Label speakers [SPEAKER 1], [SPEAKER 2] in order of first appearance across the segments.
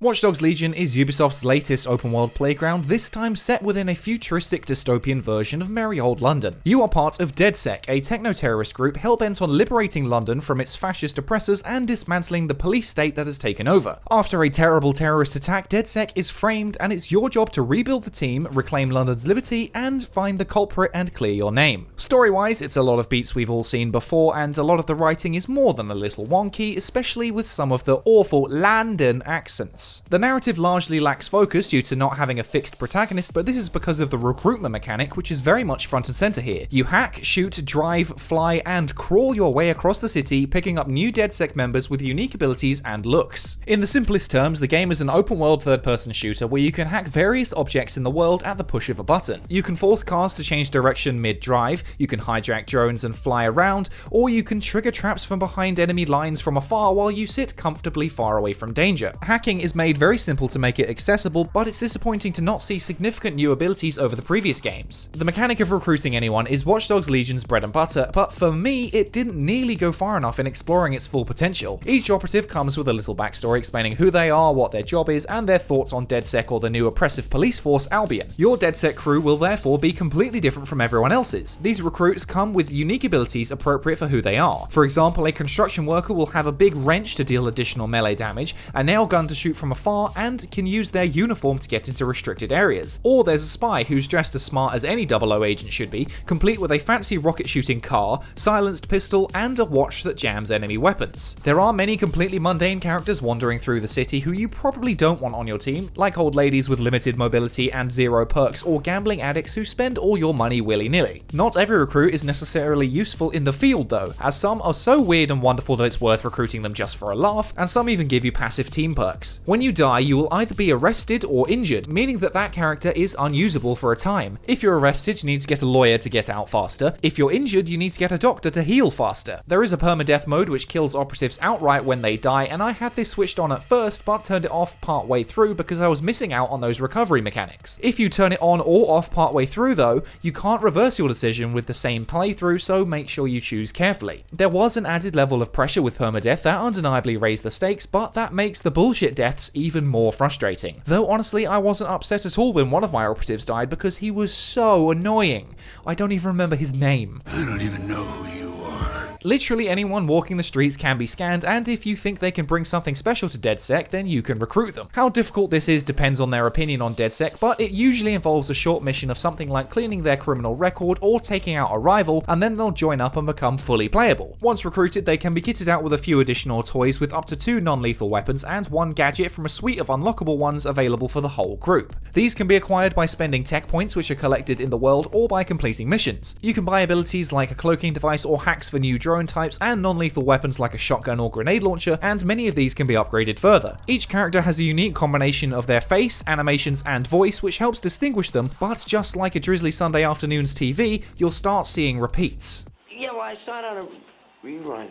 [SPEAKER 1] Watch Dogs Legion is Ubisoft's latest open-world playground, this time set within a futuristic dystopian version of merry old London. You are part of DedSec, a techno-terrorist group hell-bent on liberating London from its fascist oppressors and dismantling the police state that has taken over. After a terrible terrorist attack, DedSec is framed, and it's your job to rebuild the team, reclaim London's liberty, and find the culprit and clear your name. Story-wise, it's a lot of beats we've all seen before, and a lot of the writing is more than a little wonky, especially with some of the awful London accents. The narrative largely lacks focus due to not having a fixed protagonist, but this is because of the recruitment mechanic, which is very much front and center here. You hack, shoot, drive, fly, and crawl your way across the city, picking up new DedSec members with unique abilities and looks. In the simplest terms, the game is an open-world third-person shooter where you can hack various objects in the world at the push of a button. You can force cars to change direction mid-drive, you can hijack drones and fly around, or you can trigger traps from behind enemy lines from afar while you sit comfortably far away from danger. Hacking is made very simple to make it accessible, but it's disappointing to not see significant new abilities over the previous games. The mechanic of recruiting anyone is Watch Dogs Legion's bread and butter, but for me, it didn't nearly go far enough in exploring its full potential. Each operative comes with a little backstory explaining who they are, what their job is, and their thoughts on DedSec or the new oppressive police force Albion. Your DedSec crew will therefore be completely different from everyone else's. These recruits come with unique abilities appropriate for who they are. For example, a construction worker will have a big wrench to deal additional melee damage, a nail gun to shoot from afar, and can use their uniform to get into restricted areas. Or there's a spy who's dressed as smart as any 00 agent should be, complete with a fancy rocket shooting car, silenced pistol, and a watch that jams enemy weapons. There are many completely mundane characters wandering through the city who you probably don't want on your team, like old ladies with limited mobility and 0 perks, or gambling addicts who spend all your money willy-nilly. Not every recruit is necessarily useful in the field though, as some are so weird and wonderful that it's worth recruiting them just for a laugh, and some even give you passive team perks. When you die, you will either be arrested or injured, meaning that character is unusable for a time. If you're arrested, you need to get a lawyer to get out faster. If you're injured, you need to get a doctor to heal faster. There is a permadeath mode which kills operatives outright when they die, and I had this switched on at first, but turned it off part way through because I was missing out on those recovery mechanics. If you turn it on or off part way through though, you can't reverse your decision with the same playthrough, so make sure you choose carefully. There was an added level of pressure with permadeath that undeniably raised the stakes, but that makes the bullshit deaths even more frustrating. Though honestly, I wasn't upset at all when one of my operatives died because he was so annoying. I don't even remember his name.
[SPEAKER 2] I don't even know who you are.
[SPEAKER 1] Literally anyone walking the streets can be scanned, and if you think they can bring something special to DedSec, then you can recruit them. How difficult this is depends on their opinion on DedSec, but it usually involves a short mission of something like cleaning their criminal record or taking out a rival, and then they'll join up and become fully playable. Once recruited, they can be kitted out with a few additional toys with up to 2 non-lethal weapons and 1 gadget from a suite of unlockable ones available for the whole group. These can be acquired by spending tech points which are collected in the world or by completing missions. You can buy abilities like a cloaking device or hacks for new drone types and non-lethal weapons like a shotgun or grenade launcher, and many of these can be upgraded further. Each character has a unique combination of their face, animations, and voice which helps distinguish them, but just like a drizzly Sunday afternoon's TV, you'll start seeing repeats.
[SPEAKER 3] Yeah, well, I saw it on a rerun.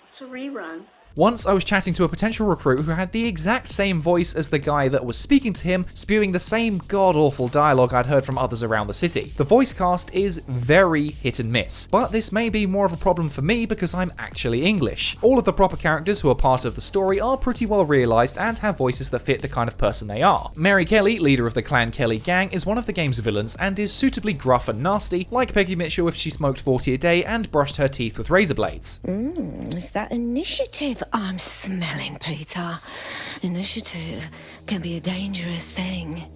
[SPEAKER 4] What's a rerun?
[SPEAKER 1] Once I was chatting to a potential recruit who had the exact same voice as the guy that was speaking to him, spewing the same god-awful dialogue I'd heard from others around the city. The voice cast is very hit and miss, but this may be more of a problem for me because I'm actually English. All of the proper characters who are part of the story are pretty well realised and have voices that fit the kind of person they are. Mary Kelly, leader of the Clan Kelly gang, is one of the game's villains and is suitably gruff and nasty, like Peggy Mitchell if she smoked 40 a day and brushed her teeth with razor blades.
[SPEAKER 5] Is that initiative I'm smelling, Peter? Initiative can be a dangerous thing.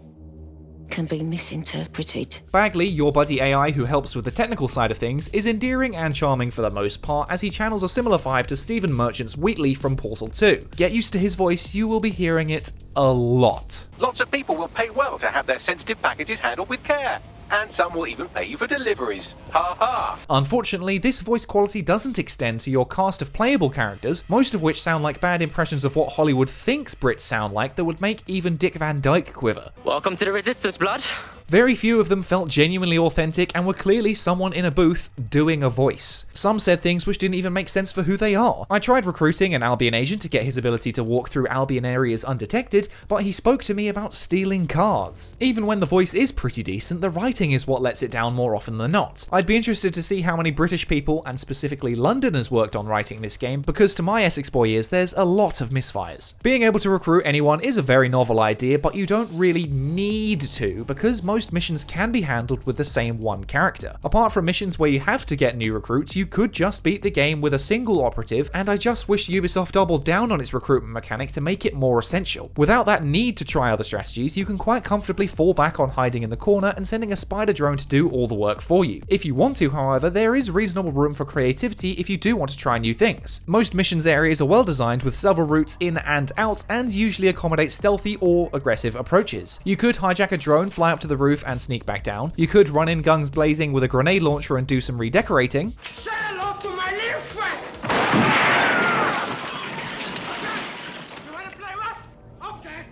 [SPEAKER 5] Can be misinterpreted.
[SPEAKER 1] Bagley, your buddy AI who helps with the technical side of things, is endearing and charming for the most part as he channels a similar vibe to Stephen Merchant's Wheatley from Portal 2. Get used to his voice, you will be hearing it a lot.
[SPEAKER 6] Lots of people will pay well to have their sensitive packages handled with care. And some will even pay you for deliveries. Ha ha!
[SPEAKER 1] Unfortunately, this voice quality doesn't extend to your cast of playable characters, most of which sound like bad impressions of what Hollywood thinks Brits sound like that would make even Dick Van Dyke quiver.
[SPEAKER 3] Welcome to the Resistance, blood.
[SPEAKER 1] Very few of them felt genuinely authentic and were clearly someone in a booth doing a voice. Some said things which didn't even make sense for who they are. I tried recruiting an Albion agent to get his ability to walk through Albion areas undetected, but he spoke to me about stealing cars. Even when the voice is pretty decent, the writing is what lets it down more often than not. I'd be interested to see how many British people, and specifically Londoners, worked on writing this game, because to my Essex boy ears there's a lot of misfires. Being able to recruit anyone is a very novel idea, but you don't really need to, because most missions can be handled with the same one character. Apart from missions where you have to get new recruits, you could just beat the game with a single operative, and I just wish Ubisoft doubled down on its recruitment mechanic to make it more essential. Without that need to try other strategies, you can quite comfortably fall back on hiding in the corner and sending a spider drone to do all the work for you. If you want to, however, there is reasonable room for creativity if you do want to try new things. Most missions areas are well designed with several routes in and out, and usually accommodate stealthy or aggressive approaches. You could hijack a drone, fly up to the roof and sneak back down. You could run in guns blazing with a grenade launcher and do some redecorating.
[SPEAKER 3] Say hello to my little friend! You wanna play rough? Okay.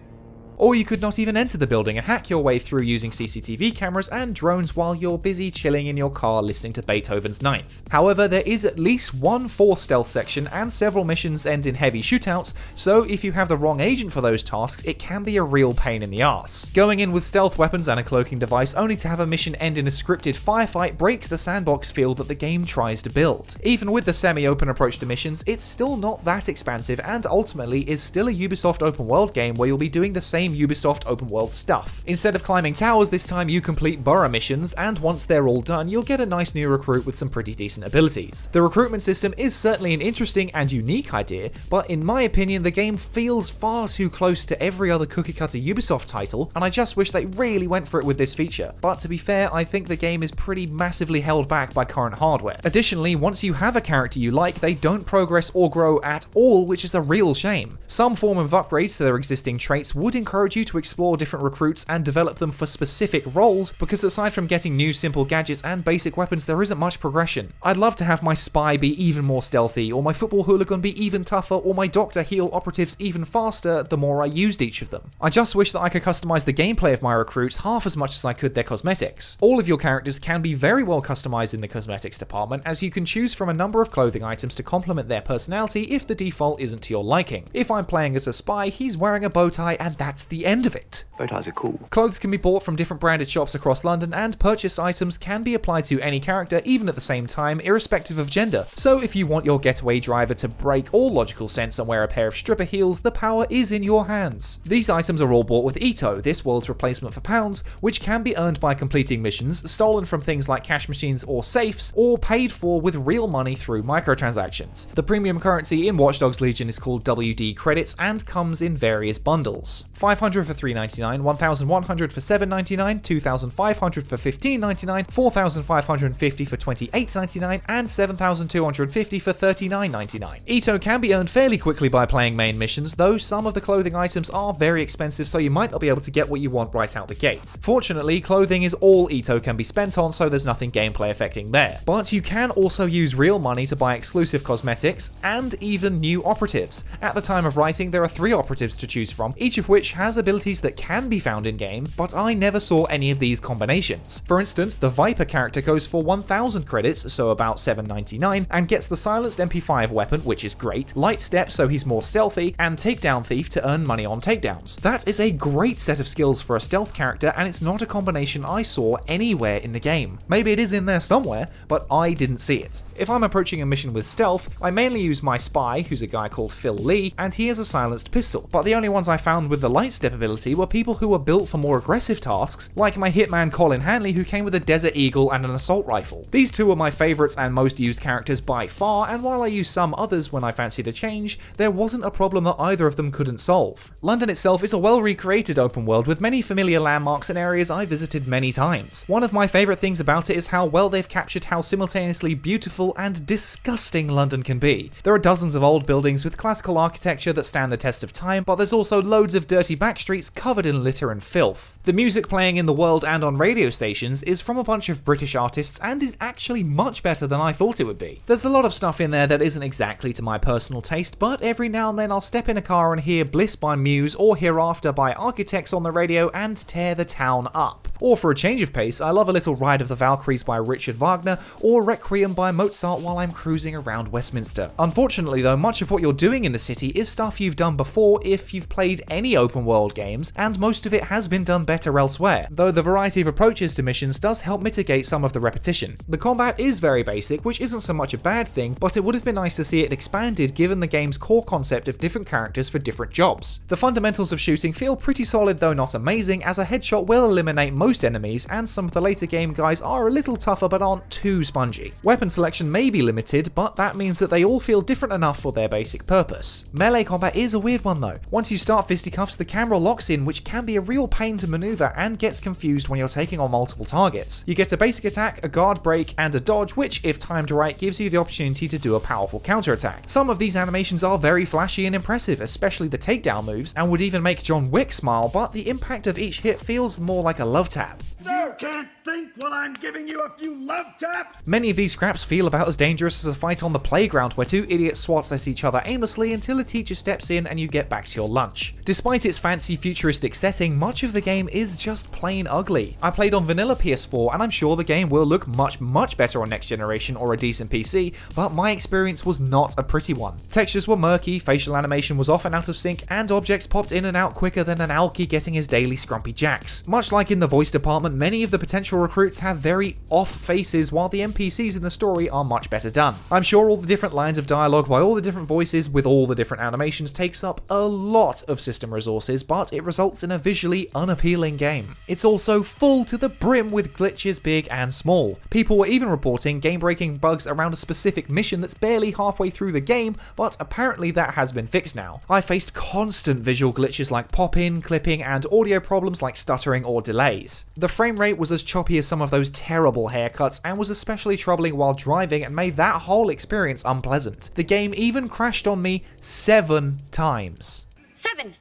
[SPEAKER 1] Or you could not even enter the building and hack your way through using CCTV cameras and drones while you're busy chilling in your car listening to Beethoven's Ninth. However, there is at least one force stealth section and several missions end in heavy shootouts, so if you have the wrong agent for those tasks, it can be a real pain in the arse. Going in with stealth weapons and a cloaking device only to have a mission end in a scripted firefight breaks the sandbox feel that the game tries to build. Even with the semi-open approach to missions, it's still not that expansive and ultimately is still a Ubisoft open world game where you'll be doing the same Ubisoft open world stuff. Instead of climbing towers, this time you complete borough missions, and once they're all done, you'll get a nice new recruit with some pretty decent abilities. The recruitment system is certainly an interesting and unique idea, but in my opinion, the game feels far too close to every other cookie-cutter Ubisoft title, and I just wish they really went for it with this feature. But to be fair, I think the game is pretty massively held back by current hardware. Additionally, once you have a character you like, they don't progress or grow at all, which is a real shame. Some form of upgrades to their existing traits would encourage you to explore different recruits and develop them for specific roles, because aside from getting new simple gadgets and basic weapons, there isn't much progression. I'd love to have my spy be even more stealthy, or my football hooligan be even tougher, or my doctor heal operatives even faster the more I used each of them. I just wish that I could customize the gameplay of my recruits half as much as I could their cosmetics. All of your characters can be very well customized in the cosmetics department, as you can choose from a number of clothing items to complement their personality if the default isn't to your liking. If I'm playing as a spy, he's wearing a bow tie and that's the end of it.
[SPEAKER 3] Bow ties are cool.
[SPEAKER 1] Clothes can be bought from different branded shops across London, and purchased items can be applied to any character even at the same time, irrespective of gender. So if you want your getaway driver to break all logical sense and wear a pair of stripper heels, the power is in your hands. These items are all bought with Ito, this world's replacement for pounds, which can be earned by completing missions, stolen from things like cash machines or safes, or paid for with real money through microtransactions. The premium currency in Watch Dogs Legion is called WD credits and comes in various bundles. 500 for $3.99, 1,100 for $7.99, 2,500 for $15.99, 4,550 for $28.99, and 7,250 for $39.99. Ito can be earned fairly quickly by playing main missions, though some of the clothing items are very expensive, so you might not be able to get what you want right out the gate. Fortunately, clothing is all Ito can be spent on, so there's nothing gameplay affecting there. But you can also use real money to buy exclusive cosmetics and even new operatives. At the time of writing, there are 3 operatives to choose from, each of which has abilities that can be found in-game, but I never saw any of these combinations. For instance, the Viper character goes for 1,000 credits, so about $7.99, and gets the silenced MP5 weapon, which is great, light step so he's more stealthy, and takedown thief to earn money on takedowns. That is a great set of skills for a stealth character, and it's not a combination I saw anywhere in the game. Maybe it is in there somewhere, but I didn't see it. If I'm approaching a mission with stealth, I mainly use my spy, who's a guy called Phil Lee, and he has a silenced pistol, but the only ones I found with the light step ability were people who were built for more aggressive tasks, like my hitman Colin Hanley, who came with a Desert Eagle and an assault rifle. These two were my favourites and most used characters by far, and while I used some others when I fancied a change, there wasn't a problem that either of them couldn't solve. London itself is a well recreated open world with many familiar landmarks and areas I visited many times. One of my favourite things about it is how well they've captured how simultaneously beautiful and disgusting London can be. There are dozens of old buildings with classical architecture that stand the test of time, but there's also loads of dirty backstreets covered in litter and filth. The music playing in the world and on radio stations is from a bunch of British artists and is actually much better than I thought it would be. There's a lot of stuff in there that isn't exactly to my personal taste, but every now and then I'll step in a car and hear Bliss by Muse or Hereafter by Architects on the radio and tear the town up. Or for a change of pace, I love a little Ride of the Valkyries by Richard Wagner or Requiem by Mozart while I'm cruising around Westminster. Unfortunately though, much of what you're doing in the city is stuff you've done before if you've played any open world games, and most of it has been done better elsewhere, though the variety of approaches to missions does help mitigate some of the repetition. The combat is very basic, which isn't so much a bad thing, but it would have been nice to see it expanded given the game's core concept of different characters for different jobs. The fundamentals of shooting feel pretty solid though not amazing, as a headshot will eliminate most enemies, and some of the later game guys are a little tougher but aren't too spongy. Weapon selection may be limited, but that means that they all feel different enough for their basic purpose. Melee combat is a weird one though. Once you start fisticuffs, the camera locks in, which can be a real pain to maneuver and gets confused when you're taking on multiple targets. You get a basic attack, a guard break, and a dodge, which, if timed right, gives you the opportunity to do a powerful counterattack. Some of these animations are very flashy and impressive, especially the takedown moves, and would even make John Wick smile, but the impact of each hit feels more like a love tap.
[SPEAKER 3] Sir, can't think while I'm giving you a few love taps?
[SPEAKER 1] Many of these scraps feel about as dangerous as a fight on the playground where two idiots swat at each other aimlessly until a teacher steps in and you get back to your lunch. Despite its fancy futuristic setting, much of the game is just plain ugly. I played on vanilla PS4 and I'm sure the game will look much better on next generation or a decent PC, but my experience was not a pretty one. Textures were murky, facial animation was often out of sync, and objects popped in and out quicker than an alky getting his daily scrumpy jacks. Much like in the voice department, many of the potential recruits have very off faces, while the NPCs in the story are much better done. I'm sure all the different lines of dialogue by all the different voices with all the different animations takes up a lot of system resources, but it results in a visually unappealing game. It's also full to the brim with glitches big and small. People were even reporting game-breaking bugs around a specific mission that's barely halfway through the game, but apparently that has been fixed now. I faced constant visual glitches like pop-in, clipping, and audio problems like stuttering or delays. The frame rate was as choppy as some of those terrible haircuts and was especially troubling while driving and made that whole experience unpleasant. The game even crashed on me 7 times.
[SPEAKER 7] 7,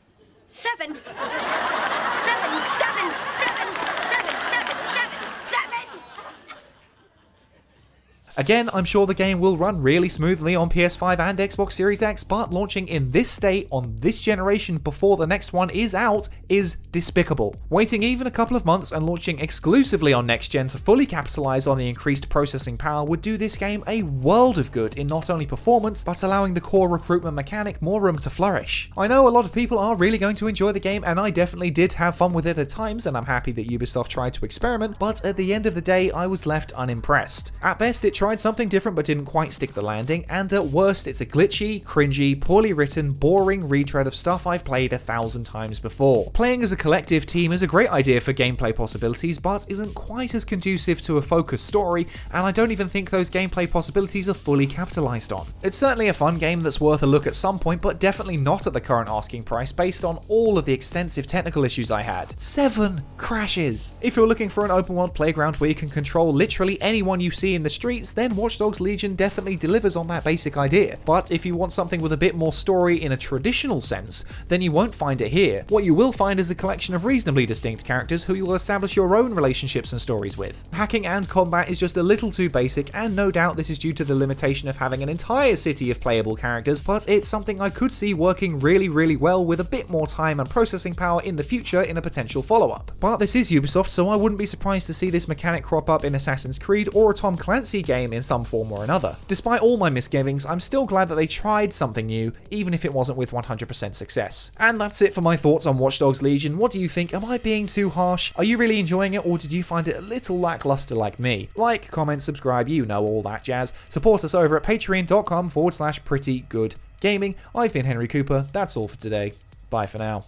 [SPEAKER 7] 7, 7, 7, 7, 7, 7, 7, 7.
[SPEAKER 1] Again, I'm sure the game will run really smoothly on PS5 and Xbox Series X, but launching in this state on this generation before the next one is out is despicable. Waiting even a couple of months and launching exclusively on next gen to fully capitalize on the increased processing power would do this game a world of good in not only performance, but allowing the core recruitment mechanic more room to flourish. I know a lot of people are really going to enjoy the game, and I definitely did have fun with it at times, and I'm happy that Ubisoft tried to experiment, but at the end of the day, I was left unimpressed. At best, it tried something different but didn't quite stick the landing, and at worst it's a glitchy, cringy, poorly written, boring retread of stuff I've played 1,000 times before. Playing as a collective team is a great idea for gameplay possibilities, but isn't quite as conducive to a focused story, and I don't even think those gameplay possibilities are fully capitalized on. It's certainly a fun game that's worth a look at some point, but definitely not at the current asking price based on all of the extensive technical issues I had. 7 crashes! If you're looking for an open world playground where you can control literally anyone you see in the streets, then Watch Dogs Legion definitely delivers on that basic idea. But if you want something with a bit more story in a traditional sense, then you won't find it here. What you will find is a collection of reasonably distinct characters who you'll establish your own relationships and stories with. Hacking and combat is just a little too basic, and no doubt this is due to the limitation of having an entire city of playable characters, but it's something I could see working really well with a bit more time and processing power in the future in a potential follow-up. But this is Ubisoft, so I wouldn't be surprised to see this mechanic crop up in Assassin's Creed or a Tom Clancy game in some form or another. Despite all my misgivings, I'm still glad that they tried something new, even if it wasn't with 100% success. And that's it for my thoughts on Watch Dogs Legion. What do you think? Am I being too harsh? Are you really enjoying it, or did you find it a little lackluster like me? Like, comment, subscribe, you know all that jazz. Support us over at patreon.com/prettygoodgaming. I've been Henry Cooper. That's all for today. Bye for now.